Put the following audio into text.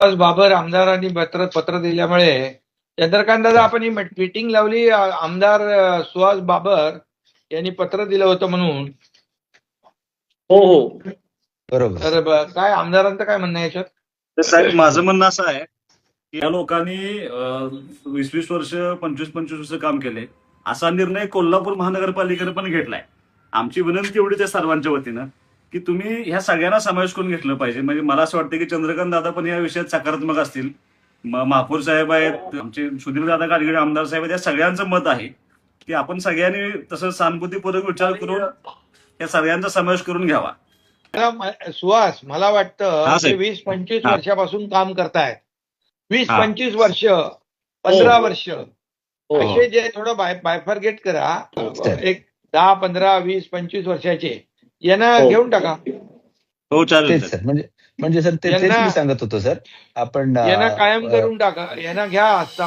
आज बाबर आमदारांनी पत्र दिल्यामुळे चंद्रकांत दादा आपण ही मीटिंग लावली. आमदार सुहास बाबर यांनी पत्र दिलं होतं म्हणून. हो हो बरोबर. तर काय आमदारांचं काय म्हणणं आहे याच्यात? तर साहेब माझं म्हणणं असं आहे की या लोकांनी 20-20 वर्ष 25-25 वर्ष काम केले. असा निर्णय कोल्हापूर महानगरपालिकेने पण घेतलाय. आमची विनंती एवढीच आहे सर्वांच्या वतीनं की तुम्ही ह्या सगळ्यांना समावेश करून घेतलं पाहिजे. म्हणजे मला असं वाटतं की चंद्रकांत दादा पण या विषयात सकारात्मक असतील. महापौर साहेब आहेत, आमचे सुधीर दादा गाडगीळ आमदार साहेब आहेत, या सगळ्यांचं मत आहे की आपण सगळ्यांनी तसं सहानुभूतीपूर्वक विचार करून या सगळ्यांचा समावेश करून घ्यावा. सुहास, मला वाटतं हा, ते साहेब. 20-25 हा. वर्षापासून काम करतायत. 20-25 हा. वर्ष, 15 वर्ष हो. असे जे थोडं बायफर्गेट करा. एक 10, 15, 20, 25 वर्षाचे यांना हो. घेऊन टाका. हो चालेल तेच सर, म्हणजे सर तेच यांना- मी सांगत होतो सर. आपण यांना कायम करून टाका. यांना घ्या आजचा